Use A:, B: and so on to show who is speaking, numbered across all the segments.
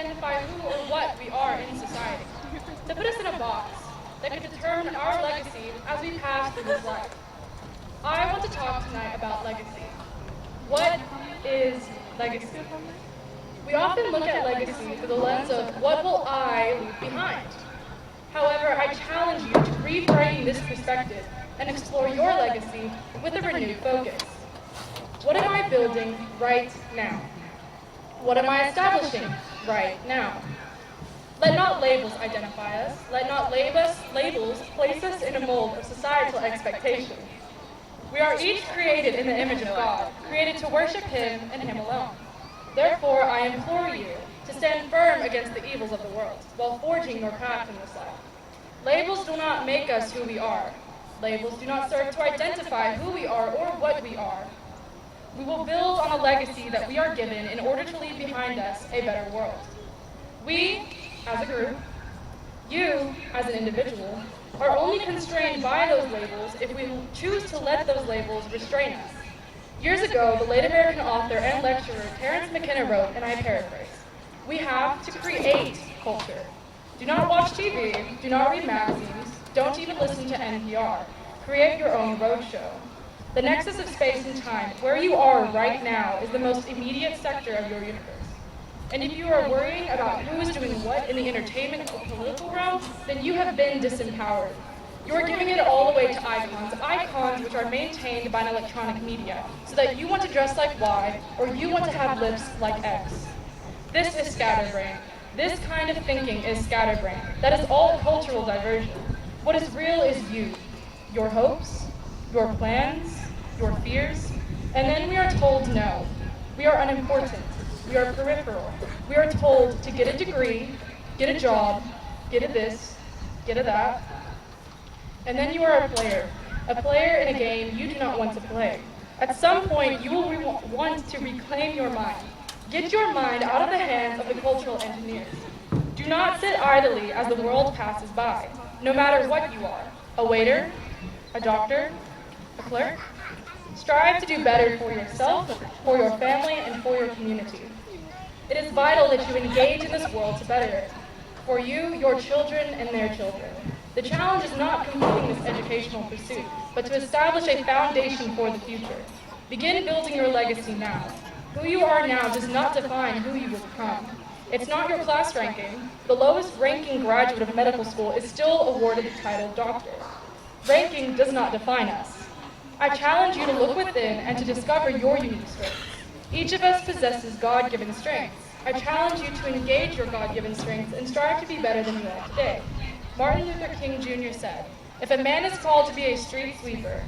A: identify who or what we are in society, to put us in a box that could determine our legacy as we pass through this life. I want to talk tonight about legacy. What is legacy? We often look at legacy through the lens of what will I leave behind? However, I challenge you to reframe this perspective and explore your legacy with a renewed focus. What am I building right now? What am I establishing right now? Let not labels identify us. Let not labels place us in a mold of societal expectation. We are each created in the image of God, created to worship Him and Him alone. Therefore, I implore you to stand firm against the evils of the world, while forging your path in this life. Labels do not make us who we are. Labels do not serve to identify who we are or what we are. We will build on a legacy that we are given in order to leave behind us a better world. We, as a group, you, as an individual, are only constrained by those labels if we choose to let those labels restrain us. Years ago, the late American author and lecturer Terrence wrote, and I paraphrase, "We have to create culture. Do not watch TV, do not read magazines, don't even listen to NPR. Create your own roadshow. The nexus of space and time, where you are right now, is the most immediate sector of your universe. And if you are worrying about who is doing what in the entertainment or political realm, then you have been disempowered. You are giving it all away to icons which are maintained by an electronic media, so that you want to dress like Y, or you want to have lips like X. This is scatterbrain. This kind of thinking is scatterbrain. That is all cultural diversion. What is real is you, your hopes, your plans, your fears, and then we are told no. We are unimportant. We are peripheral. We are told to get a degree, get a job, get a this, get a that. And then you are a player in a game you do not want to play. At some point, you will want to reclaim your mind. Get your mind out of the hands of the cultural engineers. Do not sit idly as the world passes by, no matter what you are, a waiter, a doctor, a clerk. Strive to do better for yourself, for your family, and for your community. It is vital that you engage in this world to better it, for you, your children, and their children. The challenge is not completing this educational pursuit, but to establish a foundation for the future. Begin building your legacy now. Who you are now does not define who you will become. It's not your class ranking. The lowest ranking graduate of medical school is still awarded the title doctor. Ranking does not define us. I challenge you to look within and to discover your unique strengths. Each of us possesses God-given strengths. I challenge you to engage your God-given strengths and strive to be better than you are today. Martin Luther King Jr. said, "If a man is called to be a street sweeper,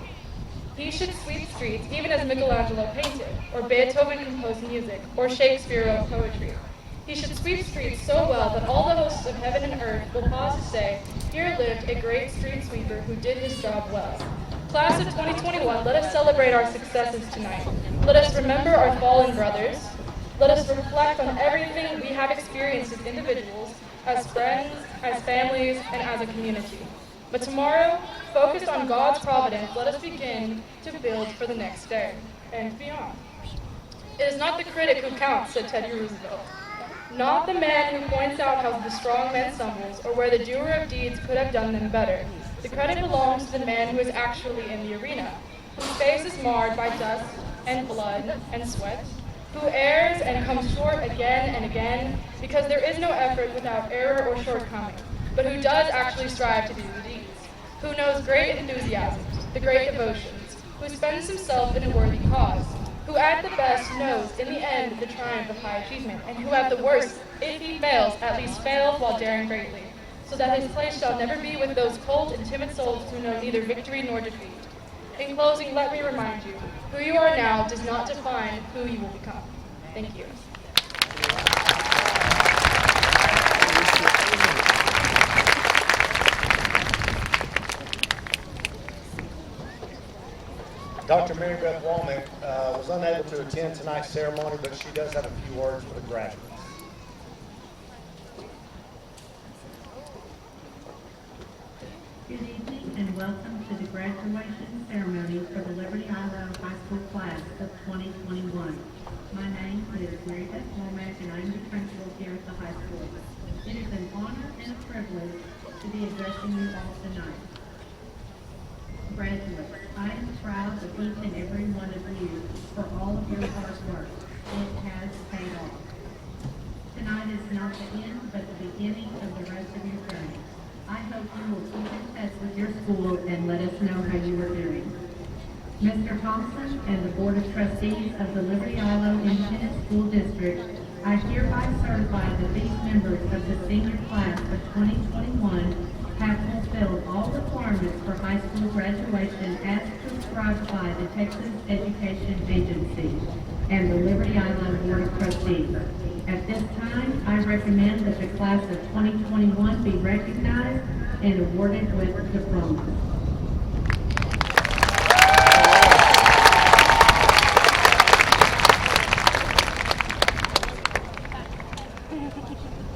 A: he should sweep streets even as Michelangelo painted, or Beethoven composed music, or Shakespeare wrote poetry. He should sweep streets so well that all the hosts of heaven and earth will pause to say, 'Here lived a great street sweeper who did his job well.'" Class of 2021, let us celebrate our successes tonight. Let us remember our fallen brothers. Let us reflect on everything we have experienced as individuals, as friends, as families, and as a community. But tomorrow, focused on God's providence, let us begin to build for the next day and beyond. "It is not the critic who counts," said Teddy Roosevelt. "Not the man who points out how the strong man stumbles or where the doer of deeds could have done them better. The credit belongs to the man who is actually in the arena, whose face is marred by dust and blood and sweat, who errs and comes short again and again, because there is no effort without error or shortcoming, but who does actually strive to do the deeds, who knows great enthusiasms, the great devotions, who spends himself in a worthy cause, who at the best knows in the end the triumph of high achievement, and who at the worst, if he fails, at least fails while daring greatly, so that his place shall never be with those cold and timid souls who know neither victory nor defeat. In closing, let me remind you, who you are now does not define who you will become." Thank you.
B: Dr. Mary Beth Womack was unable to attend tonight's ceremony, but she does have a few words for the graduates.
C: Good evening and welcome to the graduation ceremony for the Liberty Idaho High School class of 2021. My name is Mary Beth Womack and I'm the principal here at the high school. and privilege to be addressing you all tonight. Graduates, I am proud of each and every one of you for all of your hard work. It has paid off. Tonight is not the end, but the beginning of the rest of your journey. I hope you will keep in touch with your school and let us know how you are doing. Mr. Thompson and the Board of Trustees of the Liberty-Ilo Independent School District, I hereby certify that these members of the senior class of 2021 have fulfilled all requirements for high school graduation as prescribed by the Texas Education Agency and the Liberty-Ilo Board of Trustees. At this time, I recommend that the class of 2021 be recognized and awarded with diplomas.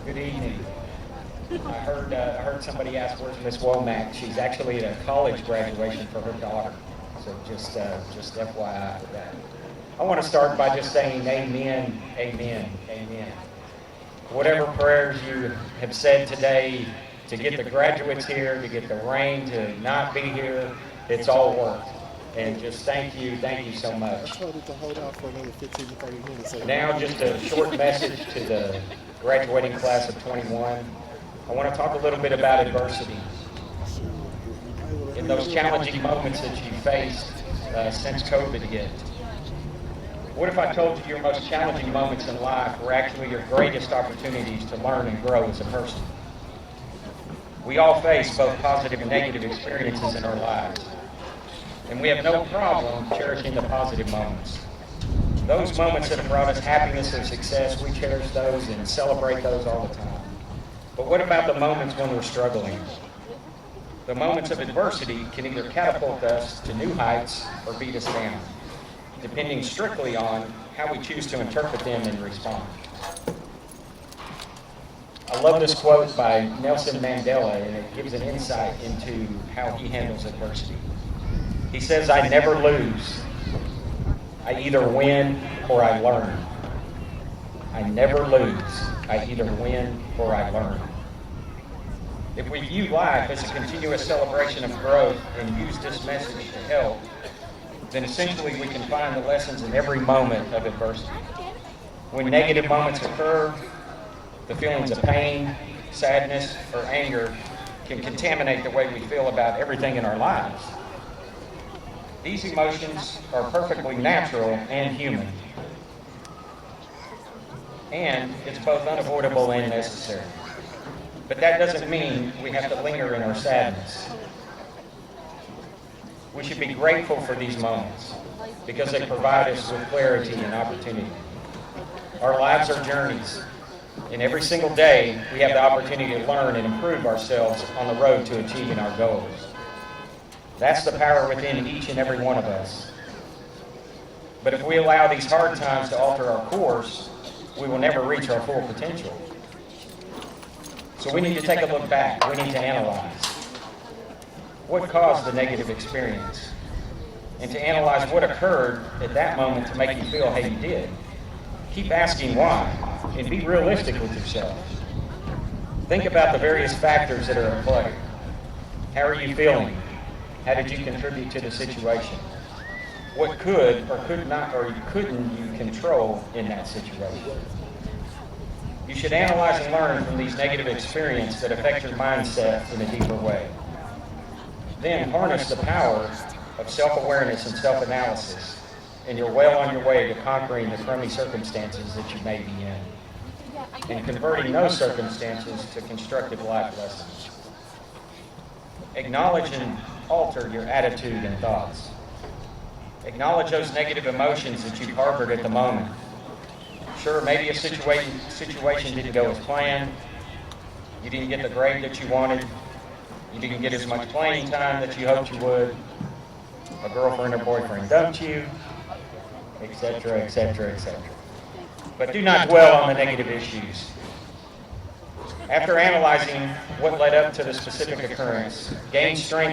D: Good evening. I heard somebody ask, where's Miss Womack? She's actually at a college graduation for her daughter. So just FYI for that. I want to start by just saying amen, amen, amen. Whatever prayers you have said today to get the graduates here, to get the rain to not be here, it's all worked. And just thank you so much.
E: I told it to hold out for another 15 to 30 minutes.
D: Now just a short message to the graduating class of 21. I want to talk a little bit about adversity. In those challenging moments that you faced since COVID hit. What if I told you your most challenging moments in life were actually your greatest opportunities to learn and grow as a person? We all face both positive and negative experiences in our lives. And we have no problem cherishing the positive moments. Those moments that have brought us happiness or success, we cherish those and celebrate those all the time. But what about the moments when we're struggling? The moments of adversity can either catapult us to new heights or beat us down, depending strictly on how we choose to interpret them and respond. I love this quote by Nelson Mandela, and it gives an insight into how he handles adversity. He says, "I never lose. I either win or I learn. I never lose. I either win or I learn." If we view life as a continuous celebration of growth and use this message to help, then essentially we can find the lessons in every moment of adversity. When negative moments occur, the feelings of pain, sadness, or anger can contaminate the way we feel about everything in our lives. These emotions are perfectly natural and human. And it's both unavoidable and necessary. But that doesn't mean we have to linger in our sadness. We should be grateful for these moments because they provide us with clarity and opportunity. Our lives are journeys, and every single day we have the opportunity to learn and improve ourselves on the road to achieving our goals. That's the power within each and every one of us. But if we allow these hard times to alter our course, we will never reach our full potential. So we need to take a look back. We need to analyze what caused the negative experience and to analyze what occurred at that moment to make you feel how you did. Keep asking why and be realistic with yourself. Think about the various factors that are at play. How are you feeling? How did you contribute to the situation? What could or could not or couldn't you control in that situation? You should analyze and learn from these negative experiences that affect your mindset in a deeper way. Then harness the power of self-awareness and self-analysis, and you're well on your way to conquering the crummy circumstances that you may be in, and converting those circumstances to constructive life lessons. Acknowledge and alter your attitude and thoughts. Acknowledge those negative emotions that you've harbored at the moment. Sure, maybe a situation didn't go as planned. You didn't get the grade that you wanted. You didn't get as much playing time that you hoped you would. A girlfriend or boyfriend dumped you, etc., etc., etc. But do not dwell on the negative issues. After analyzing what led up to the specific occurrence, gain strength